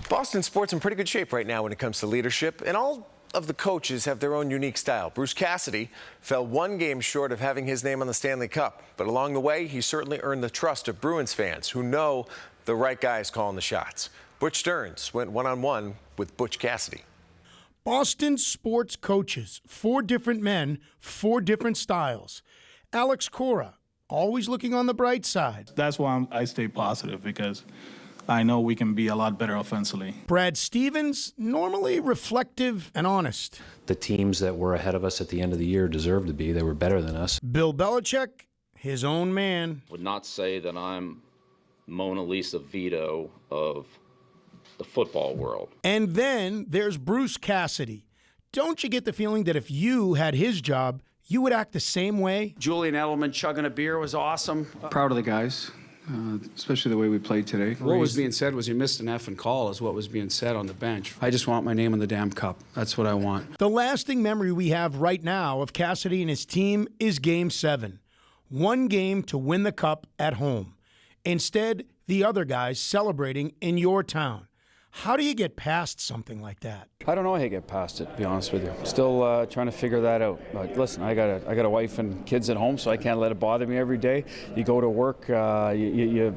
Boston sports in pretty good shape right now when it comes to leadership, and all of the coaches have their own unique style. Bruce Cassidy fell one game short of having his name on the Stanley Cup, but along the way, he certainly earned the trust of Bruins fans who know the right guys calling the shots. Butch Stearns went one-on-one with Butch Cassidy. Boston sports coaches, 4 different men, 4 different styles. Alex Cora, always looking on the bright side. That's why I stay positive, because I know we can be a lot better offensively. Brad Stevens, normally reflective and honest. The teams that were ahead of us at the end of the year deserved to be. They were better than us. Bill Belichick, his own man. Would not say that I'm Mona Lisa Vito of the football world. And then there's Bruce Cassidy. Don't you get the feeling that if you had his job, you would act the same way? Julian Edelman chugging a beer was awesome. Proud of the guys, especially the way we played today. What was being said was you missed an effing call is what was being said on the bench. I just want my name on the damn cup. That's what I want. The lasting memory we have right now of Cassidy and his team is Game 7. One game to win the cup at home. Instead, the other guys celebrating in your town. How do you get past something like that? I don't know how you get past it, to be honest with you. Still trying to figure that out. But listen, I got a wife and kids at home, so I can't let it bother me every day. You go to work, you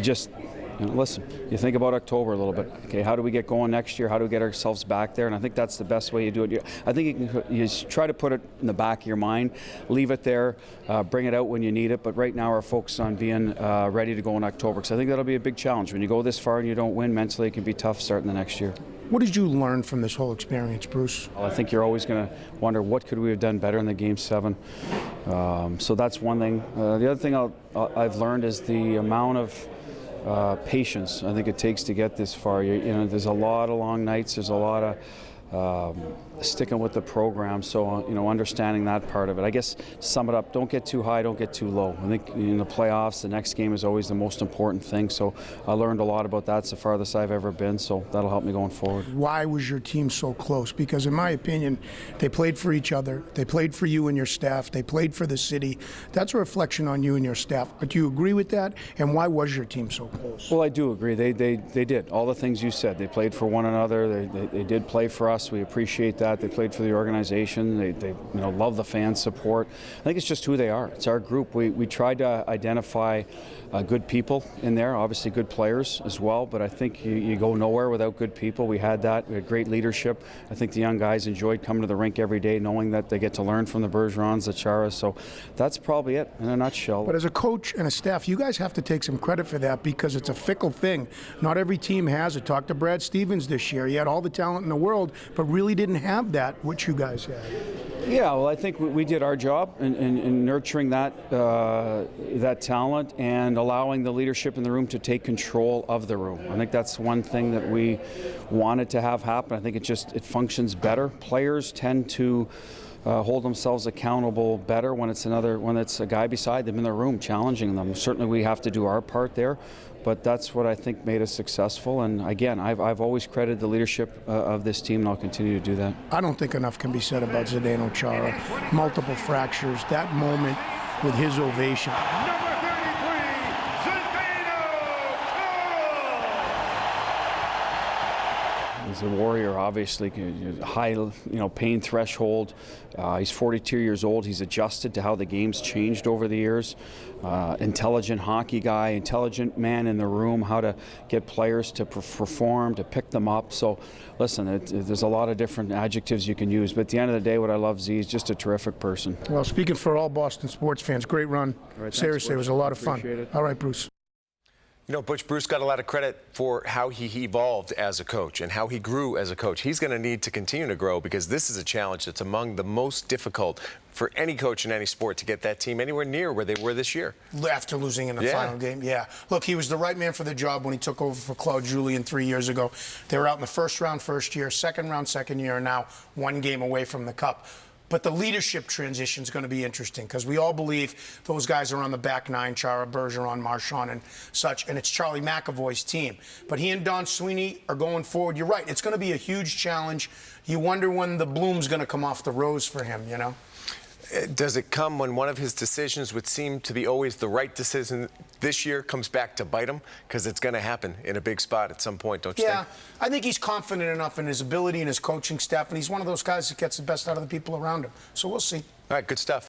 just listen. You think about October a little bit. Okay, how do we get going next year? How do we get ourselves back there? And I think that's the best way you do it. I think you try to put it in the back of your mind, leave it there, bring it out when you need it. But right now, our focus on being ready to go in October, because I think that'll be a big challenge. When you go this far and you don't win, mentally it can be tough starting the next year. What did you learn from this whole experience, Bruce? Well, I think you're always going to wonder what could we have done better in the Game 7. So that's one thing. The other thing I've learned is the amount of patience I think it takes to get this far. There's a lot of long nights. There's a lot of sticking with the program. So understanding that part of it. I guess to sum it up, don't get too high, don't get too low. I think in the playoffs, the next game is always the most important thing. So I learned a lot about that. It's the farthest I've ever been. So that'll help me going forward. Why was your team so close? Because in my opinion, they played for each other. They played for you and your staff. They played for the city. That's a reflection on you and your staff. But do you agree with that? And why was your team so close? Well, I do agree. They did all the things you said. They played for one another. They did play for us. We appreciate that. They played for the organization. They love the fan support. I think it's just who they are. It's our group. We tried to identify good people in there, obviously good players as well, but I think you go nowhere without good people. We had that. We had great leadership. I think the young guys enjoyed coming to the rink every day, knowing that they get to learn from the Bergerons, the Charas. So that's probably it in a nutshell. But as a coach and a staff, you guys have to take some credit for that, because it's a fickle thing. Not every team has it. Talk to Brad Stevens this year. He had all the talent in the world, but really didn't have that, which you guys had. Yeah, well, I think we did our job in nurturing that talent and allowing the leadership in the room to take control of the room. I think that's one thing that we wanted to have happen. I think it functions better. Players tend to hold themselves accountable better when it's a guy beside them in the room challenging them. Certainly we have to do our part there, but that's what I think made us successful. And again, I've always credited the leadership of this team, and I'll continue to do that. I don't think enough can be said about Zdeno Chara. Multiple fractures, that moment with his ovation. He's a warrior, obviously, high, pain threshold. He's 42 years old. He's adjusted to how the game's changed over the years. Intelligent hockey guy, intelligent man in the room, how to get players to perform, to pick them up. So, listen, there's a lot of different adjectives you can use. But at the end of the day, what I love, Z, is just a terrific person. Well, speaking for all Boston sports fans, great run. Right, seriously, it was a lot of fun. Appreciate it. All right, Bruce. Butch, Bruce got a lot of credit for how he evolved as a coach and how he grew as a coach. He's going to need to continue to grow, because this is a challenge that's among the most difficult for any coach in any sport to get that team anywhere near where they were this year. After losing in the final game, yeah. Look, he was the right man for the job when he took over for Claude Julien 3 years ago. They were out in the first round first year, second round second year, and now one game away from the cup. But the leadership transition is going to be interesting, because we all believe those guys are on the back nine, Chara, Bergeron, Marchand, and such, and it's Charlie McAvoy's team. But he and Don Sweeney are going forward. You're right. It's going to be a huge challenge. You wonder when the bloom's going to come off the rose for him, Does it come when one of his decisions would seem to be always the right decision this year comes back to bite him? Because it's going to happen in a big spot at some point, don't you Yeah, think? I think he's confident enough in his ability and his coaching staff, and he's one of those guys that gets the best out of the people around him. So we'll see. All right, good stuff.